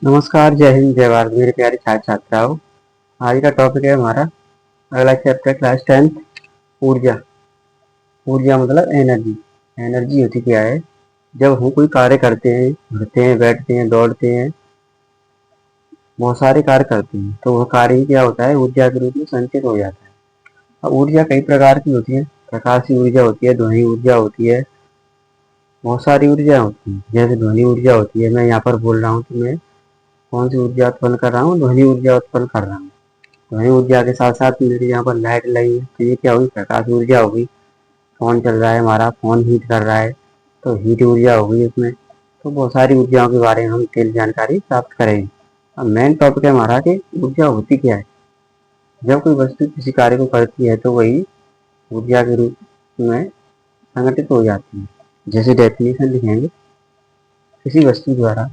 नमस्कार, जय हिंद, जय भारत मेरे प्यारे छात्र छात्राओं। आज का टॉपिक है हमारा अगला चैप्टर क्लास 10th। ऊर्जा। ऊर्जा मतलब एनर्जी। एनर्जी होती क्या है? जब हम कोई कार्य करते हैं, उठते हैं, बैठते हैं, दौड़ते हैं, बहुत सारे कार्य करते हैं, तो वह कार्य ही क्या होता है? ऊर्जा के रूप में संचित हो जाता है। अब ऊर्जा कई प्रकार की होती है। प्रकाशीय ऊर्जा होती है, ध्वनि ऊर्जा होती है, बहुत सारी ऊर्जा होती है। जैसे ध्वनि ऊर्जा होती है, मैं यहाँ पर बोल रहा हूँ तो मैं कौन सी ऊर्जा उत्पन्न कर रहा हूँ? ध्वनि ऊर्जा उत्पन्न कर रहा हूँ। ध्वनि ऊर्जा के साथ साथ मेरे यहाँ पर लाइट लगी है, तो ये क्या होगी? प्रकाश ऊर्जा होगी। फोन चल रहा है, हमारा फोन हीट कर रहा है, तो हीट ऊर्जा होगी इसमें। तो बहुत सारी ऊर्जाओं के बारे में हम डिटेल जानकारी प्राप्त करेंगे। अब मेन टॉपिक है हमारा कि ऊर्जा होती क्या है। जब कोई वस्तु किसी कार्य को करती है तो वही ऊर्जा के रूप में संगठित हो जाती है। जैसे डेफिनेशन लिखेंगे, किसी वस्तु द्वारा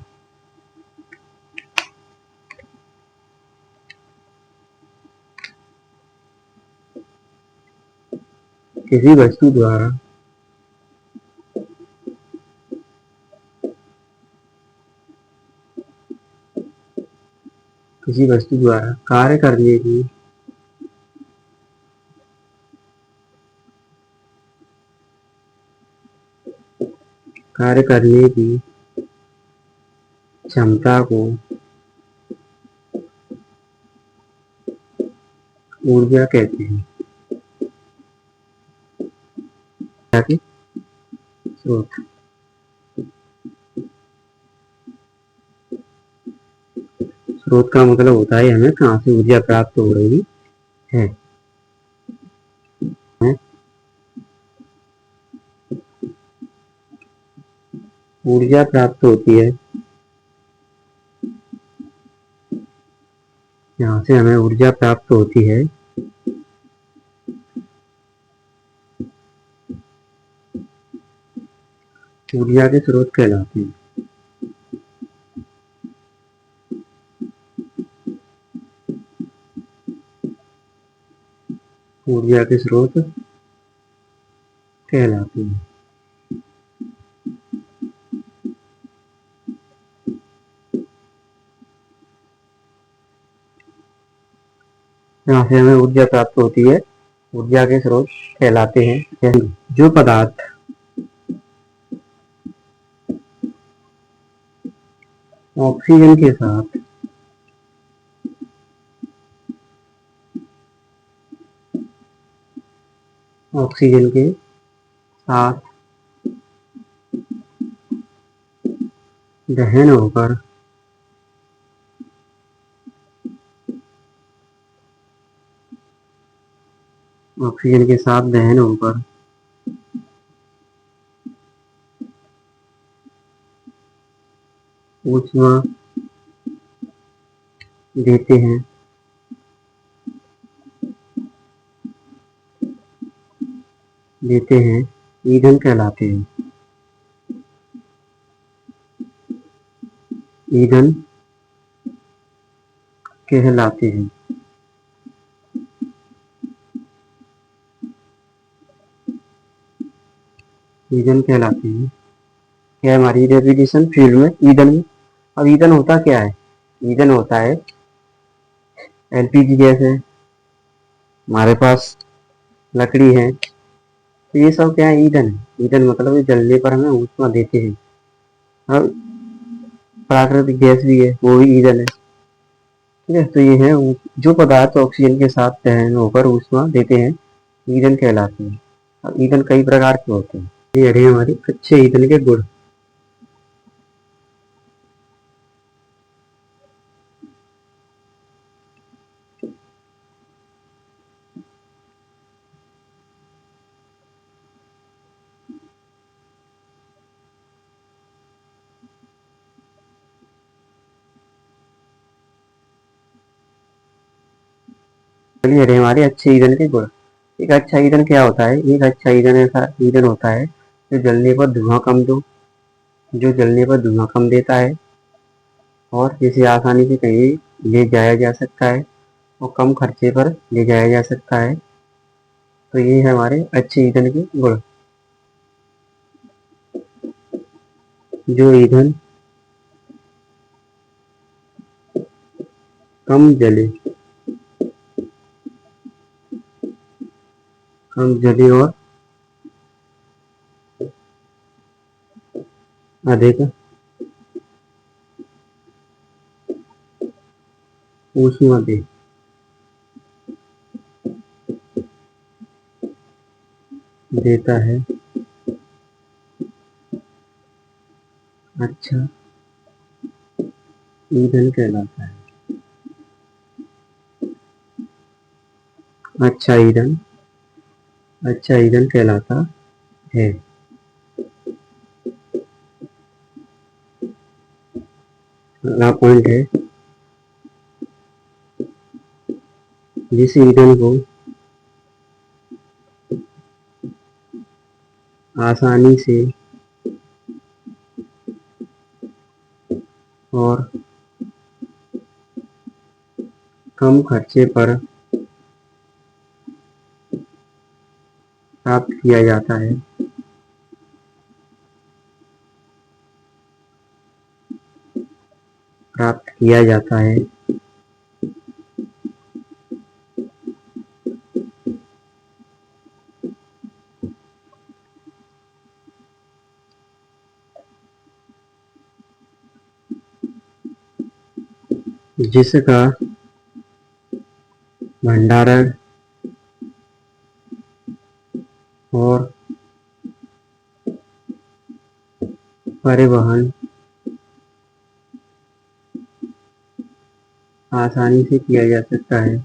किसी वस्तु द्वारा किसी वस्तु द्वारा कार्य करने की क्षमता को ऊर्जा कहते हैं। ऊर्जा के स्रोत। स्रोत का मतलब होता है हमें कहाँ से ऊर्जा प्राप्त हो रही है। ऊर्जा प्राप्त होती है, यहाँ से हमें ऊर्जा प्राप्त होती है ऊर्जा के स्रोत कहलाते हैं। ऊर्जा के स्रोत कहलाते हैं। यहाँ से हमें ऊर्जा प्राप्त होती है, ऊर्जा के स्रोत कहलाते हैं। जैसे जो पदार्थ ऑक्सीजन के साथ ऑक्सीजन के साथ दहन होकर ऑक्सीजन के साथ दहन होकर ऊष्मा देते हैं, ईंधन कहलाते हैं। ईंधन कहलाते हैं। ईंधन कहलाते हैं। क्या है हमारी डेफिनेशन फील्ड में ईंधन में? अब ईंधन होता क्या है? ईंधन होता है एलपीजी गैस है, हमारे पास लकड़ी है, तो ये सब क्या है? ईंधन है। ईंधन मतलब ये जलने पर हमें ऊष्मा देते हैं। अब प्राकृतिक गैस भी है, वो भी ईंधन है। ठीक है, तो ये है जो पदार्थ ऑक्सीजन के साथ दहन होकर ऊष्मा देते हैं, ईंधन कहलाते हैं। अब ईंधन कई प्रकार के होते हैं। ये रहे हमारी अच्छे ईंधन के गुण। चलिए रहे हमारे अच्छे ईंधन के गुण। एक अच्छा ईंधन क्या होता है? एक अच्छा ईंधन ऐसा ईंधन होता है जो जलने पर धुआं कम देता है और जिसे आसानी से कहीं ले जाया जा सकता है और कम खर्चे पर ले जाया जा सकता है। तो ये है हमारे अच्छे ईंधन के गुण। जो ईंधन कम जले, कम जले और अधिक ऊष्मा दे, देता है। अच्छा ईंधन कहलाता है। अच्छा ईंधन, अच्छा ईंधन कहलाता है। अगला पॉइंट है, जिस ईंधन को आसानी से और कम खर्चे पर प्राप्त किया जाता है, प्राप्त किया जाता है, जिसका भंडारण और परिवहन आसानी से किया जा सकता है।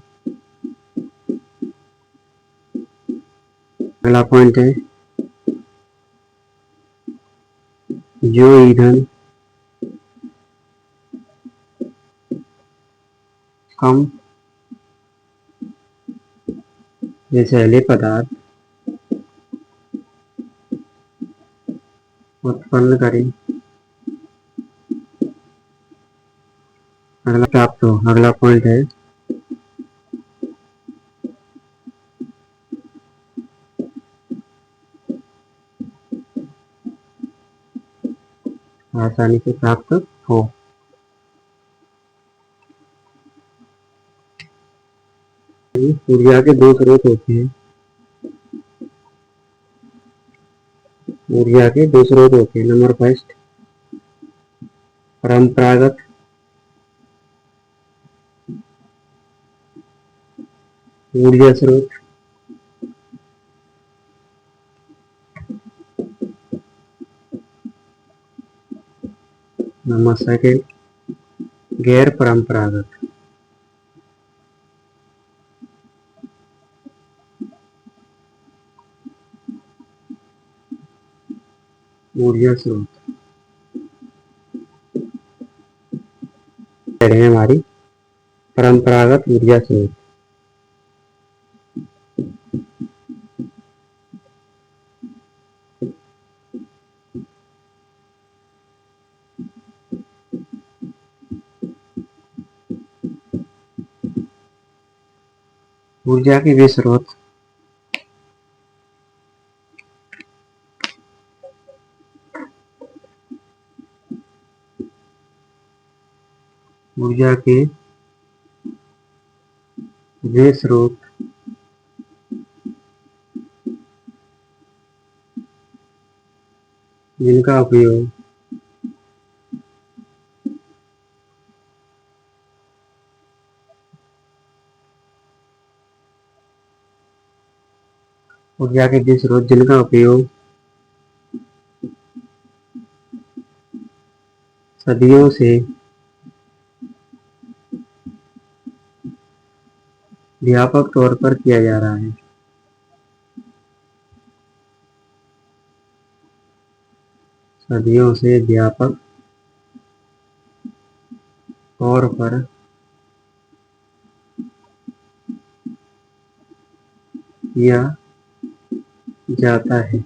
अगला पॉइंट है, जो ईंधन कम विषैले पदार्थ उत्पन्न करे, अगला प्राप्त हो। अगला पॉइंट है, आसानी से प्राप्त हो। ऊर्जा के दो स्रोत होते हैं, ऊर्जा के दो स्रोत होते हैं। नंबर फर्स्ट, परंपरागत ऊर्जा स्रोत, नंबर सेकंड, गैर परंपरागत ऊर्जा स्रोत है हमारी परंपरागत ऊर्जा स्रोत। ऊर्जा के वे स्रोत ऊर्जा के वे स्रोत जिनका उपयोग ऊर्जा के वे स्रोत जिनका उपयोग सदियों से व्यापक तौर पर किया जा रहा है, सदियों से व्यापक तौर पर किया जाता है।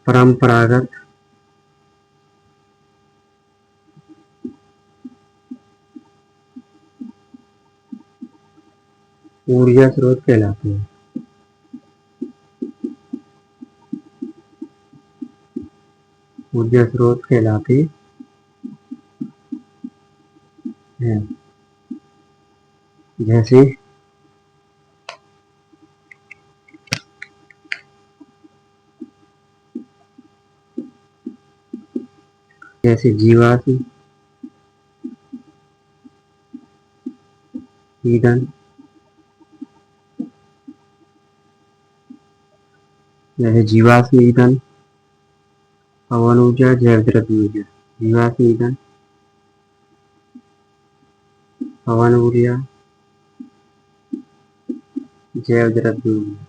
परंपरागत ऊर्जा स्रोत कहलाते हैं। ऊर्जा स्रोत कहलाते हैं, जैसे जीवाश्म ईंधन, जीवाश्म ईंधन, पवन ऊर्जा, जैव द्रव्य ऊर्जा। जीवाश्म ईंधन, पवन ऊर्जा, जैव द्रव्य ऊर्जा।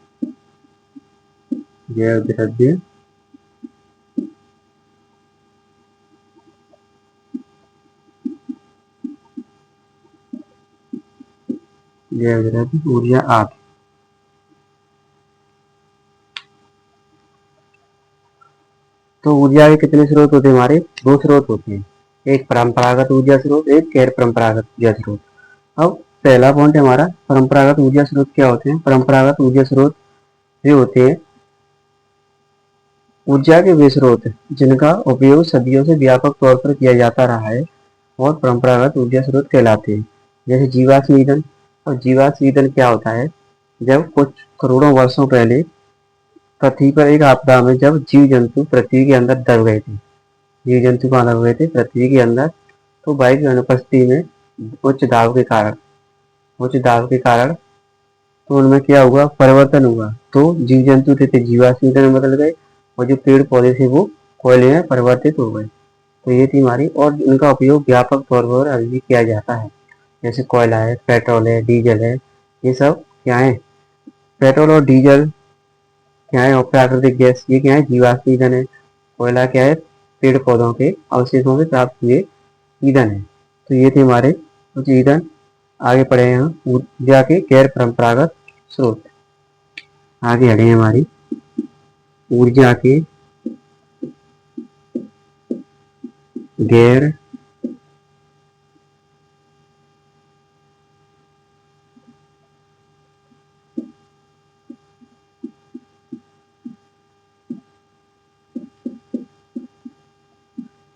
जैव द्रव्य ऊर्जा आदि। तो ऊर्जा के कितने स्रोत होते हैं हमारे? दो स्रोत होते हैं, एक परंपरागत ऊर्जा स्रोत, एक गैर परंपरागत ऊर्जा स्रोत। अब पहला पॉइंट है हमारा, परंपरागत ऊर्जा स्रोत क्या होते हैं? परंपरागत ऊर्जा स्रोत ये होते हैं ऊर्जा के वे स्रोत जिनका उपयोग सदियों से व्यापक तौर पर किया जाता रहा है और परंपरागत ऊर्जा स्रोत कहलाते हैं। जैसे जीवाश्म ईंधन। और जीवाश्म ईंधन क्या होता है? जब कुछ करोड़ों वर्षों पहले पृथ्वी पर एक आपदा में जब जीव जंतु पृथ्वी के अंदर दब गए थे, जीव जंतु कहाँ दब गए थे? पृथ्वी के अंदर। तो वायु की अनुपस्थिति में उच्च दाब के कारण तो उनमें क्या हुआ? परिवर्तन हुआ। तो जीव जंतु थे जीवाश्म ईंधन में बदल गए और जो पेड़ पौधे थे वो कोयले में परिवर्तित हो गए। तो ये थी हमारी, और इनका उपयोग व्यापक तौर पर अभी भी किया जाता है। जैसे कोयला है, पेट्रोल है, डीजल है, ये सब क्या है? पेट्रोल और डीजल क्या है? और प्राकृतिक गैस, ये क्या है? जीवाश्म ईंधन है। कोयला क्या है? पेड़ पौधों के अवशेषों से प्राप्त हुए ईंधन है। तो ये थे हमारे कुछ ईंधन। आगे पढ़े हैं हम ऊर्जा के गैर परंपरागत स्रोत। आगे हटे हैं हमारी ऊर्जा के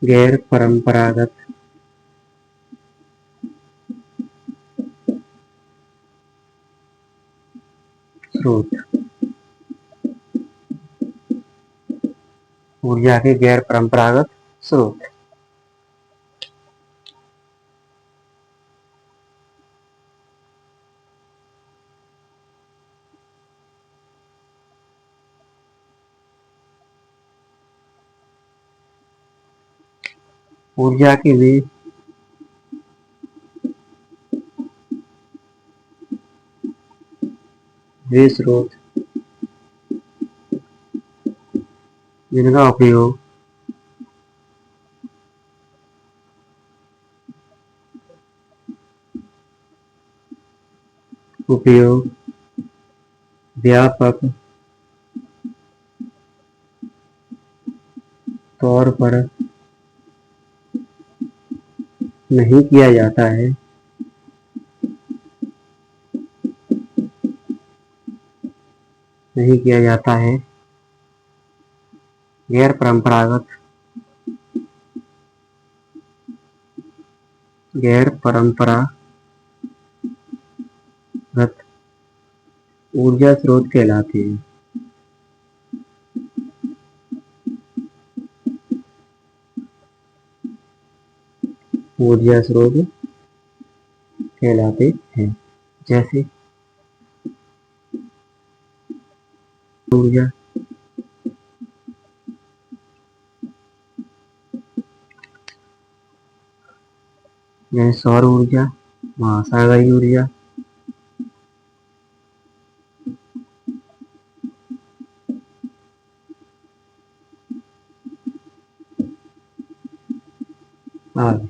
गैर परंपरागत स्रोत। ऊर्जा के गैर परंपरागत स्रोत। ऊर्जा के वे स्रोत जिनका उपयोग व्यापक तौर पर नहीं किया जाता है, गैर परंपरागत ऊर्जा स्रोत कहलाते हैं। ऊर्जा स्रोत कहलाते हैं। जैसे ऊर्जा, जैसे सौर ऊर्जा, महासागरीय ऊर्जा, आदि।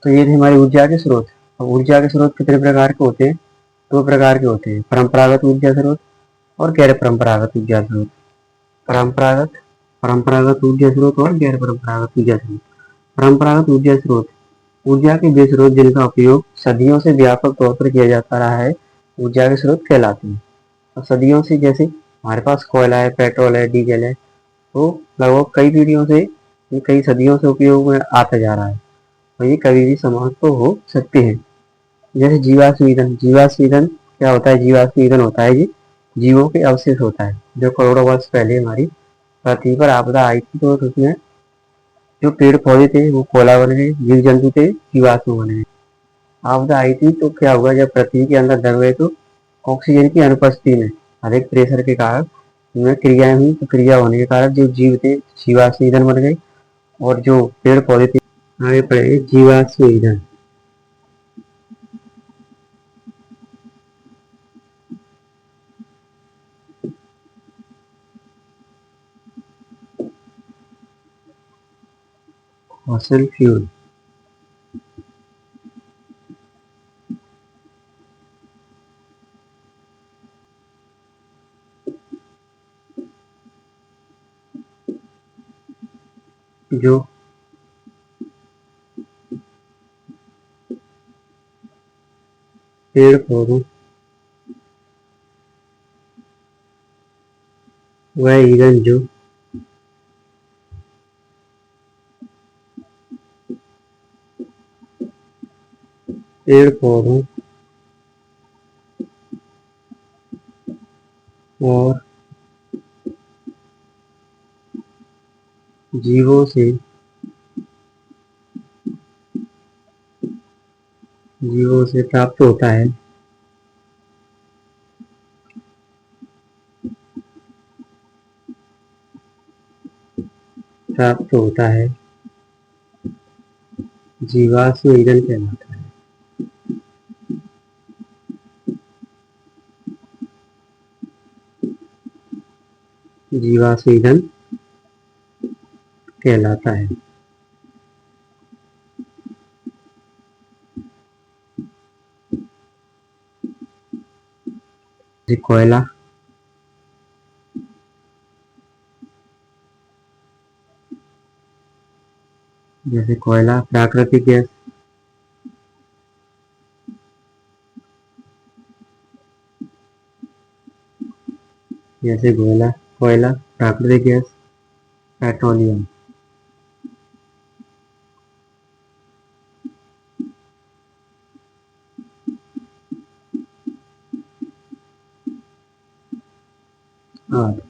तो ये थे हमारी ऊर्जा के स्रोत। ऊर्जा के स्रोत कितने प्रकार के होते हैं? दो प्रकार के होते हैं, परंपरागत ऊर्जा स्रोत और गैर परंपरागत ऊर्जा स्रोत। परंपरागत परंपरागत ऊर्जा स्रोत और गैर परंपरागत ऊर्जा स्रोत। परंपरागत ऊर्जा स्रोत ऊर्जा के वे स्रोत जिनका उपयोग सदियों से व्यापक तौर पर किया जाता रहा है, ऊर्जा के स्रोत कहलाते हैं। और सदियों से, जैसे हमारे पास कोयला है, पेट्रोल है, डीजल है, वो लगभग कई पीढ़ियों से, ये कई सदियों से उपयोग में आता जा रहा है और ये कभी भी समाप्त तो हो सकते हैं। जैसे जीवाश्म ईंधन, जीवाश्म ईंधन क्या होता है? जीवाश्म ईंधन होता है ये जीवों के अवशेष होता है जो करोड़ों वर्ष पहले हमारी पृथ्वी पर आपदा आई थी, तो उसमें जो पेड़ पौधे थे वो कोयला बन गए, जीव जंतु थे जीवाश्म बन गए। आपदा आई थी तो क्या हुआ, जब पृथ्वी के अंदर दब गए तो ऑक्सीजन की अनुपस्थिति में अधिक प्रेशर के कारण उनमें क्रियाएं हुई, तो क्रिया होने के कारण जो जीव थे जीवाश्म ईंधन बन गए और जो पेड़ पौधे थे आगे पड़े जीवाश्म ईंधन। फॉसिल फ्यूल जो पेड़ पौधों वह ईंधन जो पेड़ पौधों और जीवों से प्राप्त होता है, जीवाश्म ईंधन कहलाता है। जीवाश्म ईंधन कहलाता है। कोयला, जैसे कोयला प्राकृतिक गैस, जैसे कोयला प्राकृतिक गैस, पेट्रोलियम। और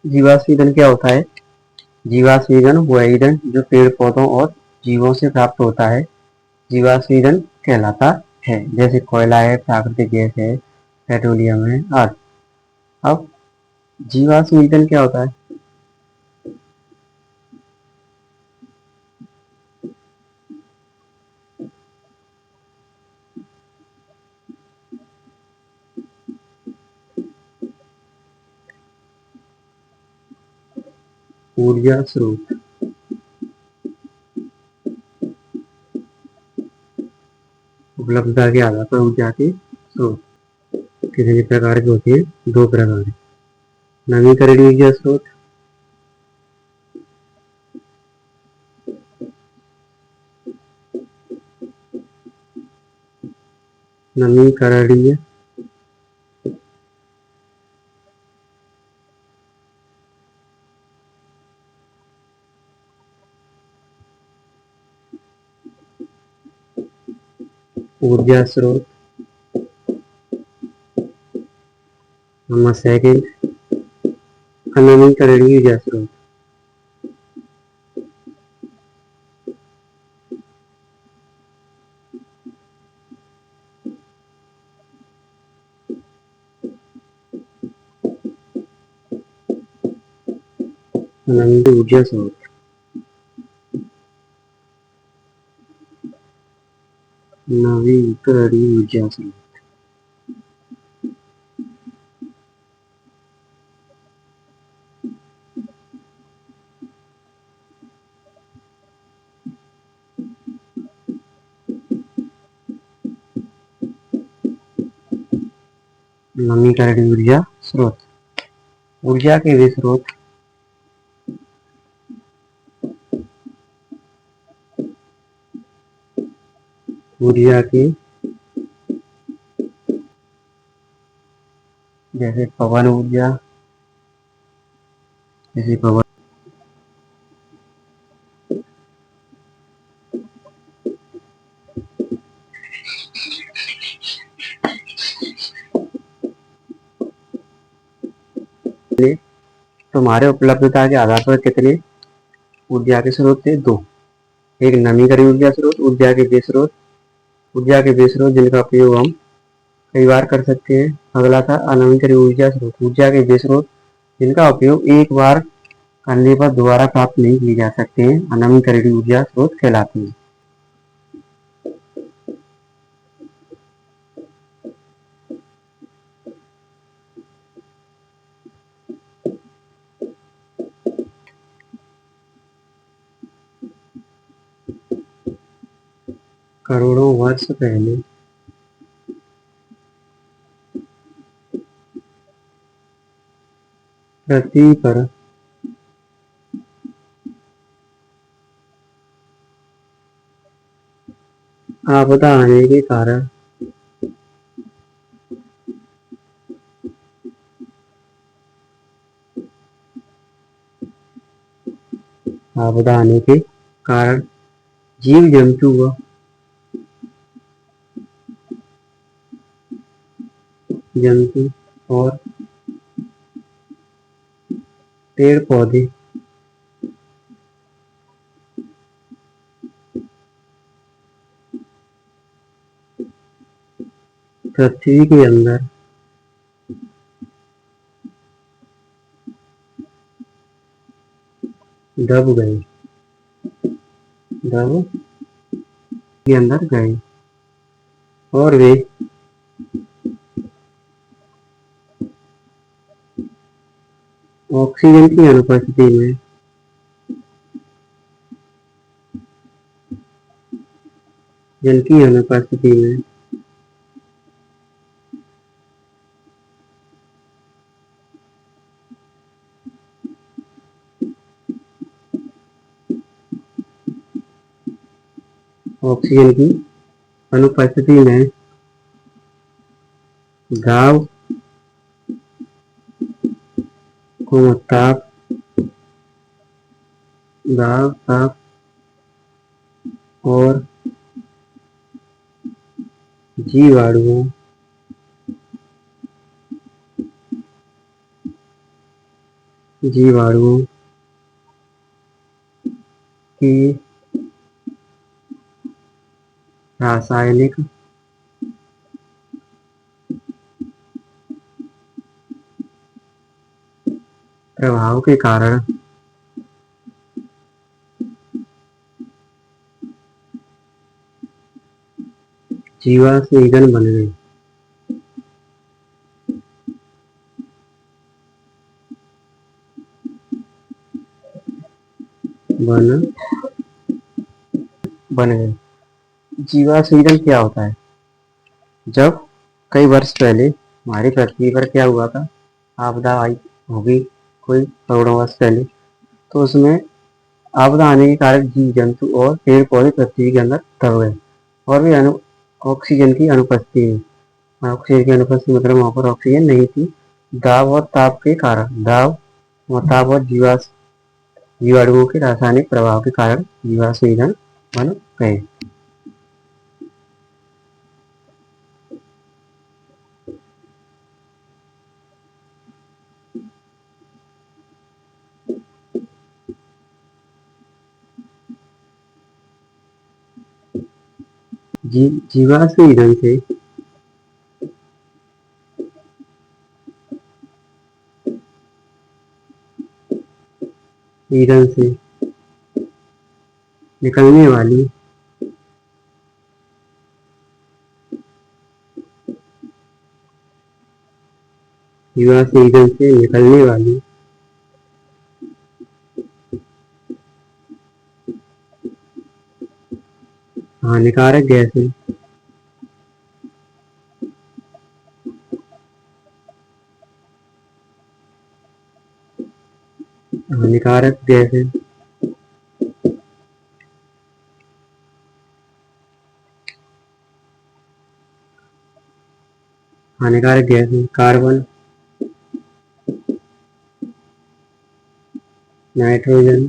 जीवाश्म ईंधन क्या होता है? जीवाश्म ईंधन वह ईंधन जो पेड़ पौधों और जीवों से प्राप्त होता है जीवाश्म ईंधन कहलाता है। जैसे कोयला है, प्राकृतिक गैस है, पेट्रोलियम है आदि। अब जीवाश्म ईंधन क्या होता है? ऊर्जा स्रोत, उपलब्धता के आधार पर ऊर्जा के स्रोत कितने प्रकार के होते हैं? दो प्रकार। नवीकरणीय ऊर्जा स्रोत, नवीकरणीय ऊर्जा स्रोत। नंबर सेकंड, अनवीकरणीय ऊर्जा स्रोत। अनवीकरणीय ऊर्जा स्रोत, नवीकरणीय ऊर्जा स्रोत। नवीकरणीय ऊर्जा स्रोत, ऊर्जा के वे स्रोत ऊर्जा की, जैसे पवन ऊर्जा, जैसे पवन, तो हमारे उपलब्धता के आधार पर कितने ऊर्जा के स्रोत थे? दो। एक नवीकरणीय ऊर्जा स्रोत, ऊर्जा के वे स्रोत जिनका उपयोग हम कई बार कर सकते हैं। अगला था अनवीकरणीय ऊर्जा स्रोत, ऊर्जा के वे स्रोत जिनका उपयोग एक बार करने पर दोबारा प्राप्त नहीं किए जा सकते हैं, अनवीकरणीय ऊर्जा स्रोत कहलाते हैं। करोड़ों वर्ष पहले पृथ्वी पर आपदा आने के कारण आपदा आने के कारण जीव जंतु व जंतु और पेड़ पौधे पृथ्वी के अंदर दब गए, दब के अंदर गए और वे ऑक्सीजन की अनुपस्थिति में जिनकी अनुपस्थिति में ऑक्सीजन की अनुपस्थिति में दाब को ताप और जीवाणुओं जीवाणुओं की रासायनिक प्रभाव के कारण जीवाश्म ईंधन बन गए। बन गए। जीवाश्म ईंधन क्या होता है? जब कई वर्ष पहले हमारी पृथ्वी पर क्या हुआ था, आपदा आई होगी कोई करोड़ों वर्ष पहले, तो उसमें आपदा आने के कारण जीव जंतु और पेड़ पौधे पृथ्वी के अंदर दब गए और वे ऑक्सीजन की अनुपस्थिति में, ऑक्सीजन की अनुपस्थिति मतलब वहां पर ऑक्सीजन नहीं थी, दाब और ताप के कारण, दाब और ताप और जीवाणुओं के रासायनिक प्रभाव के कारण जीवाश्म ईंधन बन गए। जीवाश्म ईंधन से निकलने वाली जीवाश्म ईंधन से निकलने वाली हानिकारक गैसें हानिकारक गैसें हानिकारक गैस में carbon, nitrogen,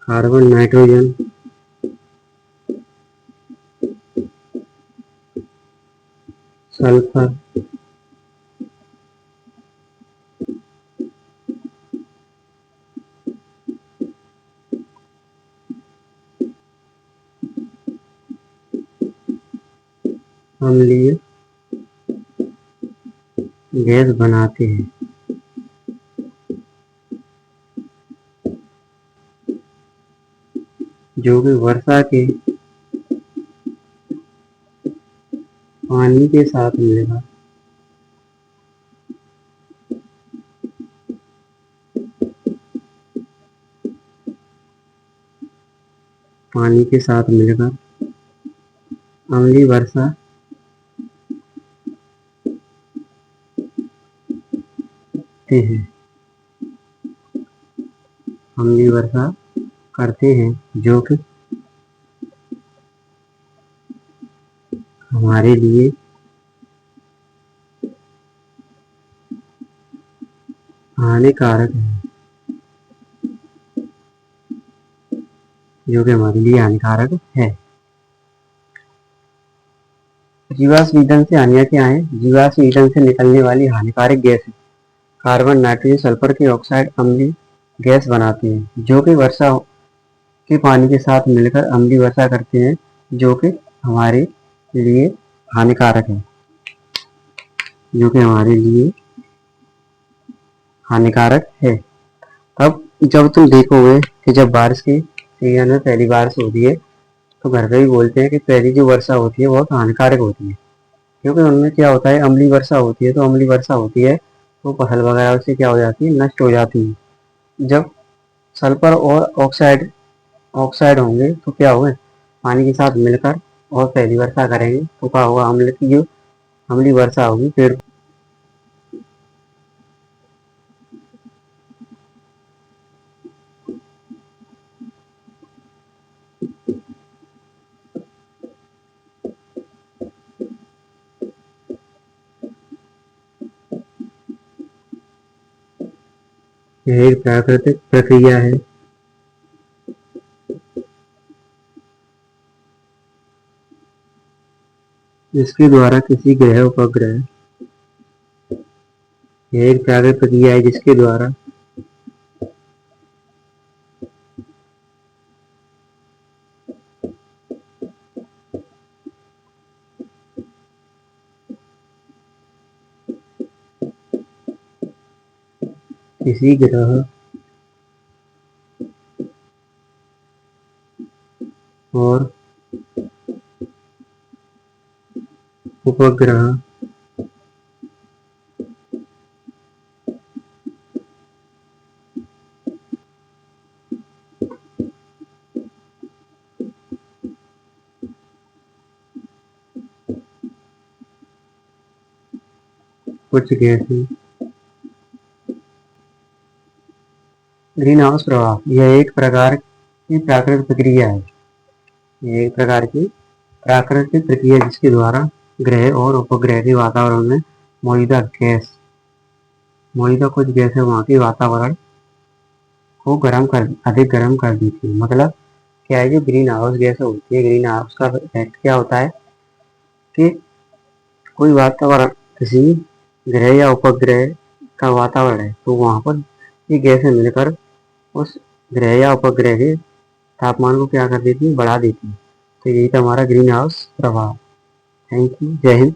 carbon, nitrogen, sulphur, अम्लीय गैस बनाते हैं, जो कि वर्षा के पानी के साथ मिलेगा पानी के साथ मिलकर अम्लीय वर्षा करते हैं, अम्लीय वर्षा करते हैं, जो कि हमारे लिए हानिकारक है, जो कि हमारे लिए हानिकारक है। जीवाश्म ईंधन से हानियां क्या हैं? जीवाश्म ईंधन से निकलने वाली हानिकारक गैस कार्बन, नाइट्रोजन, सल्फर के ऑक्साइड अम्लीय गैस बनाते हैं, जो कि वर्षा के पानी के साथ मिलकर अम्लीय वर्षा करते हैं, जो कि हमारे लिए हानिकारक है, जो कि हमारे लिए हानिकारक है। अब जब तुम देखोगे कि जब बारिश के सीजन में पहली बारिश होती है तो घर पे भी बोलते हैं कि पहली जो वर्षा होती है बहुत हानिकारक होती है, क्योंकि उनमें क्या होता है, अम्लीय वर्षा होती है, तो अम्लीय वर्षा होती है तो फसल वगैरह उससे क्या हो जाती है, नष्ट हो जाती है। जब सल्फर और ऑक्साइड ऑक्साइड होंगे तो क्या होगा, पानी के साथ मिलकर और पहली वर्षा करेंगे तो क्या होगा, अम्ल की जो अम्लीय वर्षा होगी पेड़ यह एक प्राकृतिक प्रक्रिया है जिसके द्वारा किसी ग्रह उपग्रह यह एक प्राकृतिक प्रक्रिया है जिसके द्वारा किसी ग्रह और उपग्रह कुछ गैसें ग्रीन हाउस प्रभाव यह एक प्रकार की प्राकृतिक प्रक्रिया है, यह एक प्रकार की प्राकृतिक प्रक्रिया जिसके द्वारा ग्रह और उपग्रह के वातावरण में मौजूदा कुछ गैसें वहाँ के वातावरण को अधिक गर्म कर देती है। मतलब क्या है, जो ग्रीन हाउस गैस होती है, ग्रीन हाउस का इफेक्ट क्या होता है कि कोई वातावरण किसी ग्रह या उपग्रह का वातावरण है तो वहाँ पर ये गैसें मिलकर उस ग्रह या उपग्रह के तापमान को क्या कर देती है, बढ़ा देती है। तो यही था हमारा ग्रीन हाउस प्रभाव। थैंक यू, जय हिंद।